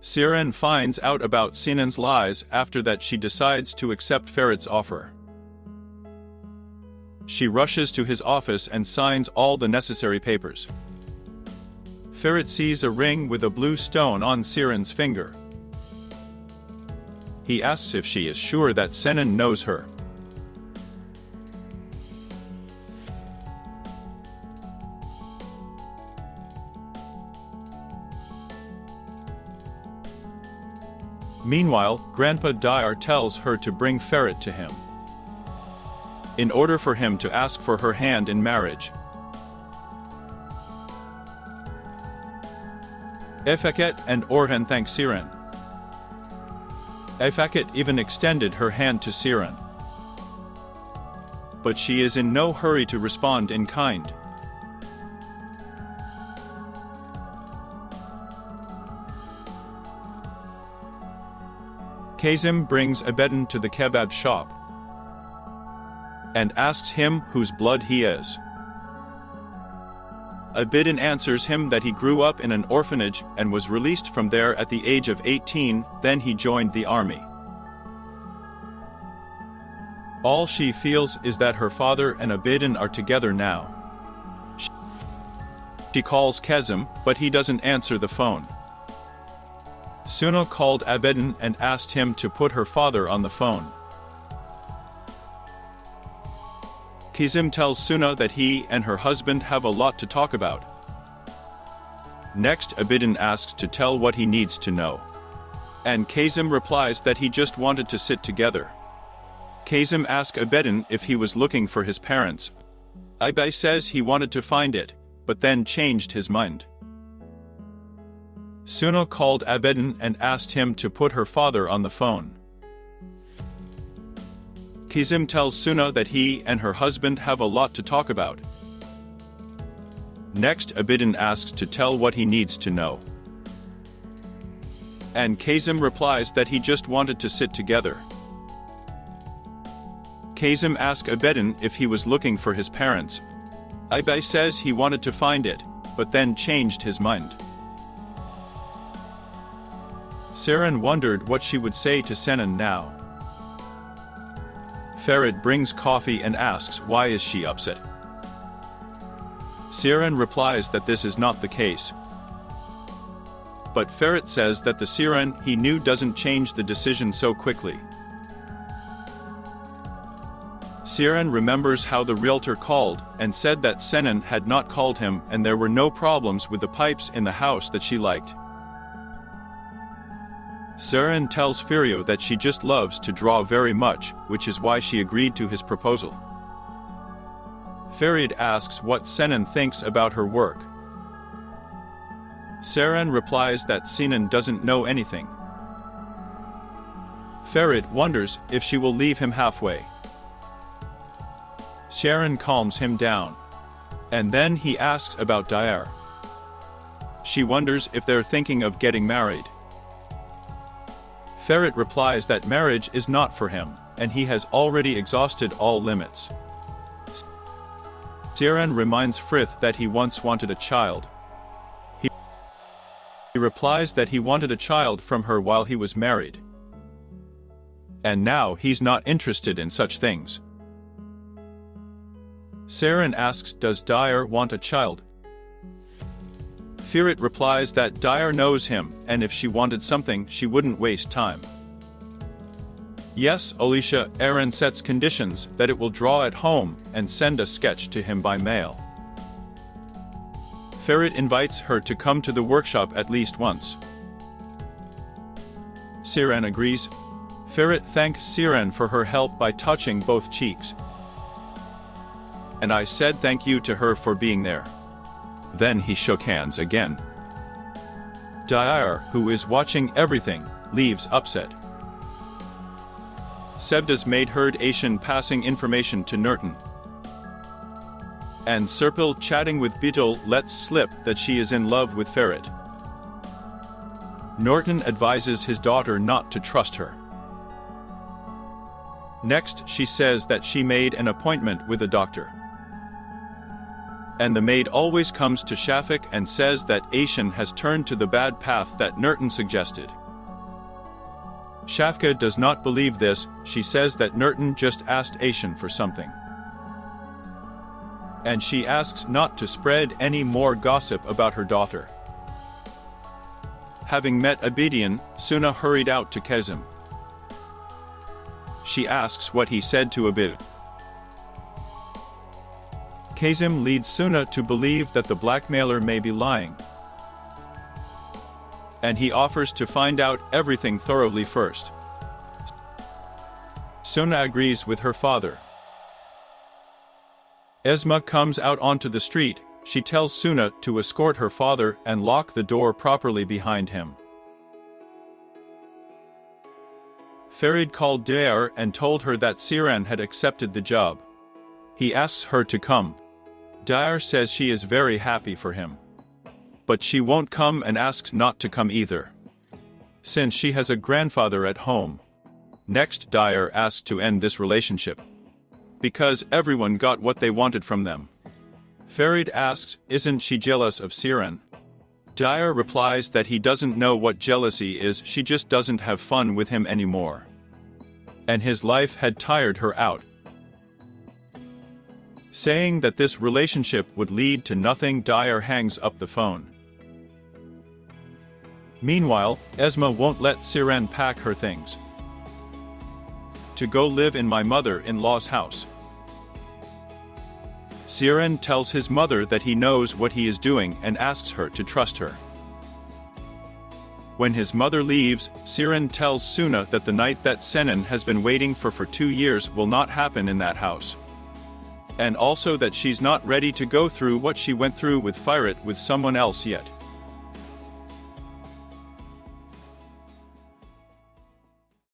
Sirin finds out about Sinan's lies. After that she decides to accept Ferit's offer. She rushes to his office and signs all the necessary papers. Ferit sees a ring with a blue stone on Sirin's finger. He asks if she is sure that Sinan knows her. Meanwhile, Grandpa Dayar tells her to bring Ferit to him, in order for him to ask for her hand in marriage. Ferit and Orhan thank Sirin. Ferit even extended her hand to Sirin, but she is in no hurry to respond in kind. Kazim brings Abedin to the kebab shop and asks him whose blood he is. Abedin answers him that he grew up in an orphanage and was released from there at the age of 18, then he joined the army. All she feels is that her father and Abedin are together now. She calls Kazim, but he doesn't answer the phone. Suna called Abedin and asked him to put her father on the phone. Kazim tells Suna that he and her husband have a lot to talk about. Next, Abedin asks to tell what he needs to know, and Kazim replies that he just wanted to sit together. Kazim asks Abedin if he was looking for his parents. Abedin says he wanted to find it, but then changed his mind. Suna called Abedin and asked him to put her father on the phone. Kazim tells Suna that he and her husband have a lot to talk about. Next, Abedin asks to tell what he needs to know, and Kazim replies that he just wanted to sit together. Kazim asks Abedin if he was looking for his parents. Abedin says he wanted to find it, but then changed his mind. Sirin wondered what she would say to Sinan now. Ferit brings coffee and asks why is she upset. Sirin replies that this is not the case. But Ferit says that the Sirin he knew doesn't change the decision so quickly. Sirin remembers how the realtor called and said that Sinan had not called him and there were no problems with the pipes in the house that she liked. Sirin tells Ferit that she just loves to draw very much, which is why she agreed to his proposal. Ferit asks what Sinan thinks about her work. Sirin replies that Sinan doesn't know anything. Ferit wonders if she will leave him halfway. Sirin calms him down, and then he asks about Dayar. She wonders if they're thinking of getting married. Ferit replies that marriage is not for him, and he has already exhausted all limits. Sirin reminds Frith that he once wanted a child. He replies that he wanted a child from her while he was married, and now he's not interested in such things. Sirin asks, does Dayar want a child? Ferit replies that Dayar knows him, and if she wanted something, she wouldn't waste time. Yes, Alicia, Aaron sets conditions that it will draw at home and send a sketch to him by mail. Ferit invites her to come to the workshop at least once. Sirin agrees. Ferit thanks Sirin for her help by touching both cheeks. And I said thank you to her for being there. Then he shook hands again. Dayar, who is watching everything, leaves upset. Sebda's maid heard Aishan passing information to Nurten, and Serpil chatting with Bitul lets slip that she is in love with Ferit. Norton advises his daughter not to trust her. Next, she says that she made an appointment with a doctor. And the maid always comes to Shafik and says that Aishan has turned to the bad path that Nurten suggested. Shafka does not believe this. She says that Nurten just asked Aishan for something. And she asks not to spread any more gossip about her daughter. Having met Abedin, Suna hurried out to Kazim. She asks what he said to Abedin. Kazim leads Suna to believe that the blackmailer may be lying. And he offers to find out everything thoroughly first. Suna agrees with her father. Esma comes out onto the street. She tells Suna to escort her father and lock the door properly behind him. Ferit called Dayar and told her that Sirin had accepted the job. He asks her to come. Dayar says she is very happy for him. But she won't come and asks not to come either, since she has a grandfather at home. Next, Dayar asks to end this relationship, because everyone got what they wanted from them. Ferit asks, isn't she jealous of Sirin? Dayar replies that he doesn't know what jealousy is, she just doesn't have fun with him anymore. And his life had tired her out. Saying that this relationship would lead to nothing, Dayar hangs up the phone. Meanwhile, Esma won't let Sirin pack her things to go live in my mother-in-law's house. Sirin tells his mother that he knows what he is doing and asks her to trust her. When his mother leaves, Sirin tells Suna that the night that Senin has been waiting for 2 years will not happen in that house. And also that she's not ready to go through what she went through with Ferit with someone else yet.